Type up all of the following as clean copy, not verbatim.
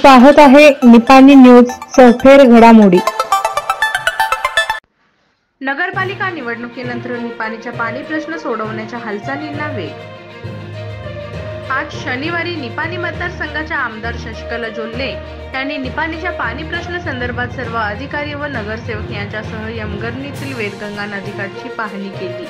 पाहत आहे निपाणी न्यूज सफेर घडामोडी। नगरपालिका निवडणुकीनंतर निपाणीच्या पाणी प्रश्न सोडवण्याच्या हालचालींना वेग। आज शनिवारी निपाणी मतदारसंघाच्या आमदार शशिकला जोल्ले यांनी निपाणीच्या पाणी प्रश्न संदर्भात सर्व अधिकारी व नगरसेवक यांच्यासह यमगर्णीतील वेदगंगा नदीकाठची पाहणी केली।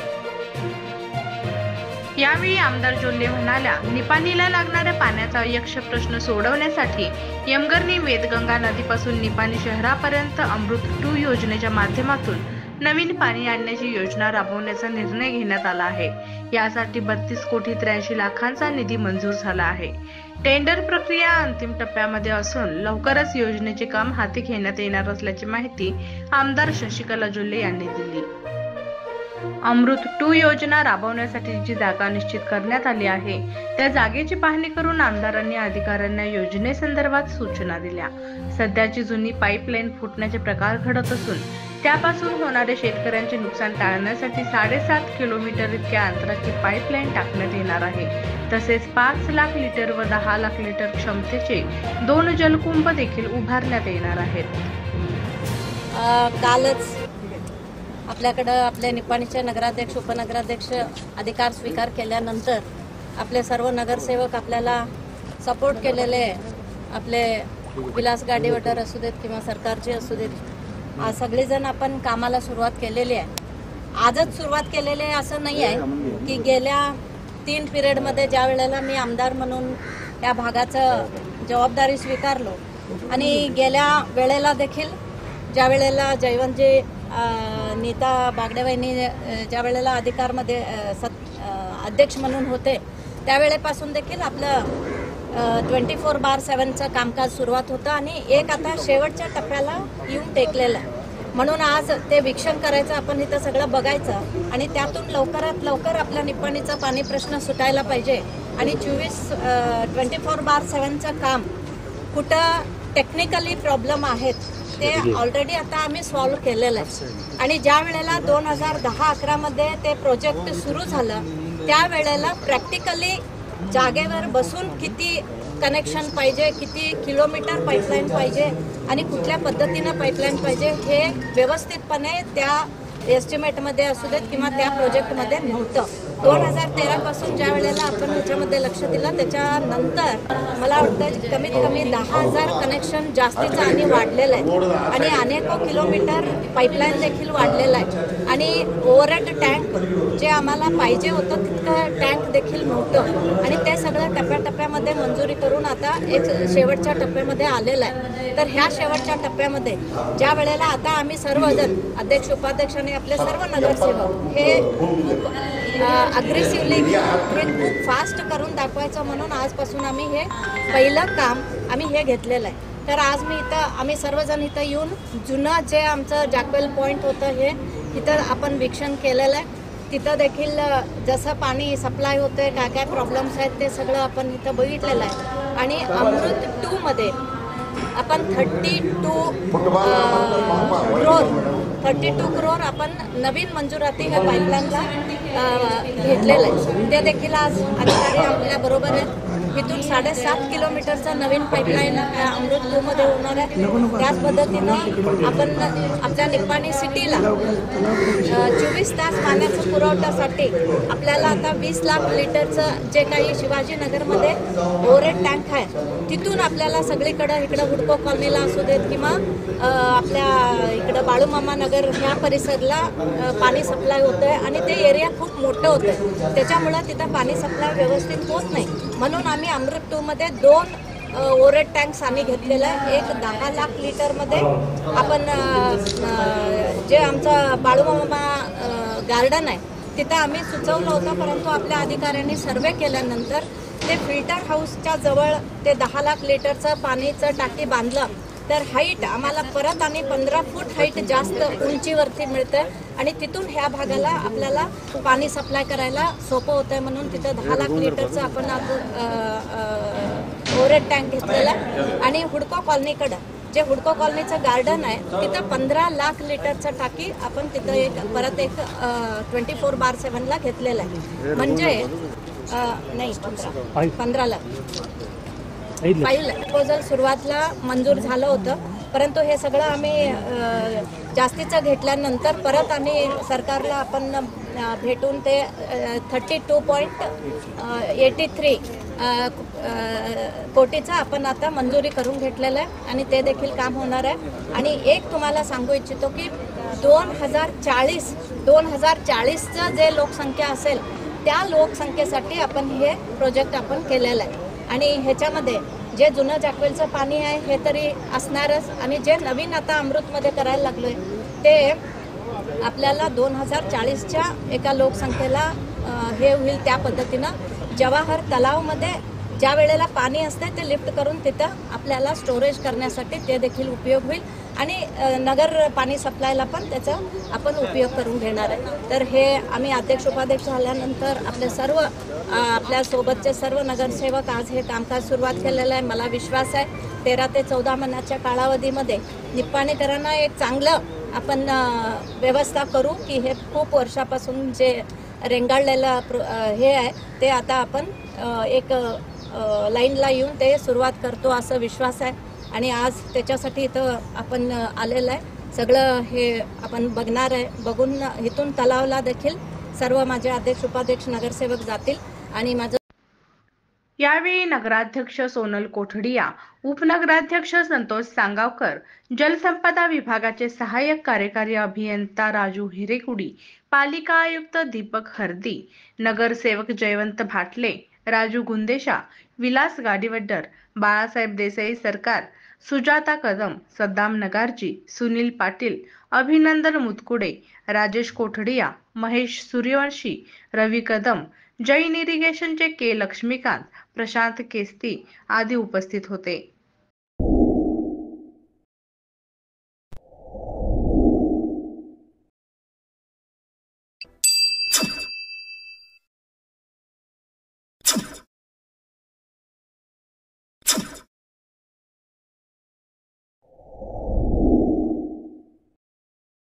यावेळी आमदार जोल्ले म्हणाल्या, निपाणीला लागणाऱ्या पाण्याचा यक्ष प्रश्न सोडवण्यासाठी यमगर्णी वेदगंगा नदीपासून निपाणी शहरापर्यंत अमृत 2 योजनेच्या माध्यमातून नवीन पाणी आणण्याची योजना राबवण्याचा निर्णय घेण्यात आला आहे। यासाठी 32 कोटी 83 लाखांचा निधी मंजूर झाला आहे। टेंडर प्रक्रिया अंतिम टप्प्यामध्ये असून लवकरच योजनेचे काम हाती घेण्यात येणार असल्याची माहिती आमदार शशिकला जोल्ले यांनी दिली। अमृत 2 योजना राबवण्यासाठी जी जागा निश्चित करण्यात आली आहे त्या जागेची पाहणी करून आमदारांनी अधिकाऱ्यांना योजनेसंदर्भात सूचना दिल्या। सध्याची जुनी पाईपलाईन फुटण्याचे प्रकार घडत असून त्यापासून होणारे शेतकऱ्यांचे नुकसान टाळण्यासाठी 7.5 किलोमीटर इतक्या अंतराची पाईपलाईन टाकण्यात येणार आहे। तसेच 5 लाख लिटर व 10 लाख लिटर क्षमतेचे 2 जलकुंभ देखील उभारण्यात येणार आहेत। कालच आपल्याकडे आपल्या निपाणीचे नगराध्यक्ष उपनगराध्यक्ष अधिकार स्वीकार केल्यानंतर आपले सर्व नगरसेवक आपल्याला सपोर्ट केलेले आपले विलास गाडीवटर असू देत किंवा सरकारचे असू देत सगळेजण आपण कामाला सुरुवात केलेली आहे। आजच सुरुवात केलेली आहे असं नाही आहे की गेल्या 3 पिरियडमध्ये ज्या वेळेला मी आमदार म्हणून या भागाचं जबाबदारी स्वीकारलो आणि गेल्या वेळेला देखील ज्या वेळेला जयवंतजी नीता बागडेवाईंनी ज्या वेळेला अधिकारमध्ये अध्यक्ष म्हणून होते त्यावेळेपासून देखील आपलं 24/7चं कामकाज सुरुवात होतं आणि एक आता शेवटच्या टप्प्याला येऊन टेकलेलं आहे। म्हणून आज ते वीक्षण करायचं, आपण इथं सगळं बघायचं आणि त्यातून लवकरात लवकर आपल्या निपाणीचा पाणी प्रश्न सुटायला पाहिजे आणि 24/7चं काम कुठं टेक्निकली प्रॉब्लेम आहेत ते ऑलरेडी आता आम्ही सॉल्व्ह केलेलं आहे आणि ज्या वेळेला 2010-11 मध्ये ते प्रोजेक्ट सुरू झालं त्यावेळेला प्रॅक्टिकली जागेवर बसून किती कनेक्शन पाहिजे, किती किलोमीटर पाईपलाईन पाहिजे आणि कुठल्या पद्धतीनं पाईपलाईन पाहिजे हे व्यवस्थितपणे त्या एस्टिमेटमध्ये असू देत किंवा त्या प्रोजेक्टमध्ये नव्हतं। 2013 पासून ज्या वेळेला आपण ह्याच्यामध्ये लक्ष दिलं त्याच्यानंतर मला वाटतं कमीत कमी 10,000 कनेक्शन जास्तीचं आणि वाढलेलं आहे आणि अनेको किलोमीटर पाईपलाईन देखील वाढलेलं आहे आणि ओव्हरहेड टँक जे आम्हाला पाहिजे होतं तितकं टँक देखील नव्हतं आणि ते सगळं टप्प्याटप्प्यामध्ये मंजुरी करून आता एक शेवटच्या टप्प्यामध्ये आलेलं आहे। तर ह्या शेवटच्या टप्प्यामध्ये ज्या वेळेला आता आम्ही सर्वजण अध्यक्ष उपाध्यक्ष आणि आपले सर्व नगरसेवक हे अग्रेसिव्हली हे खूप फास्ट करून दाखवायचं म्हणून आजपासून आम्ही हे पहिलं काम आम्ही हे घेतलेलं आहे। तर आज मी इथं आम्ही सर्वजण इथं येऊन जुनं जे आमचं जॅकवेल पॉईंट होतं हे इथं आपण वीक्षण केलेलं आहे। तिथं देखील जसं पाणी सप्लाय होतं काय काय प्रॉब्लेम्स आहेत ते सगळं आपण इथं बघितलेलं आहे आणि अमृत 2 मध्ये आपण 32 करोड आपण नवीन मंजुराती ह्या पाईपलाईनला घेतलेलं आहे। ते देखील आज अधिकारी आपल्या बरोबर आहेत। इथून 7.5 किलोमीटरचा नवीन पाईपलाईन अमृत 2 मध्ये होणार आहे। त्याच पद्धतीनं आपण आपल्या निपाणी सिटीला 24 तास पाण्याच्या पुरवठ्यासाठी आपल्याला आता 20 लाख लिटरचं जे काही शिवाजीनगरमध्ये ओव्हरहेड टँक आहे तिथून आपल्याला सगळीकडं इकडं हुडको कॉलनीला असू देत किंवा आपल्या इकडं बाळूमामा नगर ह्या परिसरला पाणी सप्लाय होतं आहे आणि ते एरिया खूप मोठं होतं आहे त्याच्यामुळं तिथं पाणी सप्लाय व्यवस्थित होत नाही। म्हणून आम्ही अमृत 2 मध्ये 2 ओव्हरहेड टँक्स आम्ही घेतलेला आहे। एक 10 लाख लिटरमध्ये आपण जे आमचं बाळूमामा गार्डन आहे तिथं आम्ही सुचवलं होतं परंतु आपल्या अधिकाऱ्यांनी सर्वे केल्यानंतर ते फिल्टर हाऊसच्या जवळ ते 10 लाख लिटरचं पाणीचं टाकी बांधलं तर हाईट आम्हाला परत आणि 15 फूट हाईट जास्त उंचीवरती मिळतं आणि तिथून ह्या भागाला आपल्याला पाणी सप्लाय करायला सोपं होतं आहे म्हणून तिथं 10 लाख लिटरचं आपण ओव्हरहेड टँक घेतलेला आहे आणि हुडको कॉलनीकडं जे हुडको कॉलनीचं गार्डन आहे तिथं 15 लाख लिटरचं टाकी आपण तिथं परत एक 24/7ला घेतलेलं आहे म्हणजे नाही 15 लाख फाईल प्रपोजल सुरुवातीला मंजूर झालं होतं, परंतु हे सगळं आम्ही जास्तीचं घेतल्यानंतर परत आम्ही सरकारला आपण भेटून ते 32.83 कोटीचं आपण आता मंजुरी करून घेतलेलं आहे आणि ते देखील काम होणार आहे. आणि एक तुम्हाला सांगू इच्छितो की 2040चं जे लोकसंख्या असेल त्या लोकसंख्येसाठी आपण हे प्रोजेक्ट आपण केलेलं आहे. आणि ह्याच्यामध्ये जे जुनं जॅकवेलचं पाणी आहे हे तरी असणारच, आणि जे नवीन आता अमृतमध्ये करायला लागलो आहे ते आपल्याला 2040च्या एका लोकसंख्येला हे होईल. त्या पद्धतीनं जवाहर तलावमध्ये ज्या वेळेला पाणी असते ते लिफ्ट करून तिथं आपल्याला स्टोरेज करण्यासाठी ते देखील उपयोग होईल आणि नगर पाणी सप्लायला पण त्याचा आपण उपयोग करून घेणार आहे. तर हे आम्ही अध्यक्ष उपाध्यक्ष झाल्यानंतर आपल्या सोबतचे सर्व नगरसेवक आज हे कामकाज सुरुवात केलेलं आहे. मला विश्वास आहे 13 ते 14 महिन्याच्या कालावधीमध्ये निपाणीकरांना एक चांगलं आपण व्यवस्था करू की हे खूप वर्षापासून जे रेंगाळलेलं हे आहे ते आता आपण एक लाईनला येऊन ते सुरुवात करतो असं विश्वास आहे. आणि आज त्याच्यासाठी इथं आपण आलेलं आहे. सगळं हे आपण बघणार आहे. बघून इथून तलावला देखील सर्व माझे अध्यक्ष उपाध्यक्ष नगरसेवक जातील. आणि माझं यावेळी नगराध्यक्ष सोनल कोठडिया, उपनगराध्यक्ष संतोष सांगावकर, जलसंपदा विभागाचे सहाय्यक कार्यकारी अभियंता राजू हिरेकुडी, पालिका आयुक्त दीपक हरदी, नगरसेवक जयवंत भाटले, राजू गुंदेशा, विलास गाडीवड्डर, बाळासाहेब देसाई सरकार, सुजाता कदम, सद्दाम नगारजी, सुनील पाटील, अभिनंदन मुतकुडे, राजेश कोठडिया, महेश सूर्यवंशी, रवी कदम, जैन इरिगेशनचे के लक्ष्मीकांत, प्रशांत केस्ती आदी उपस्थित होते.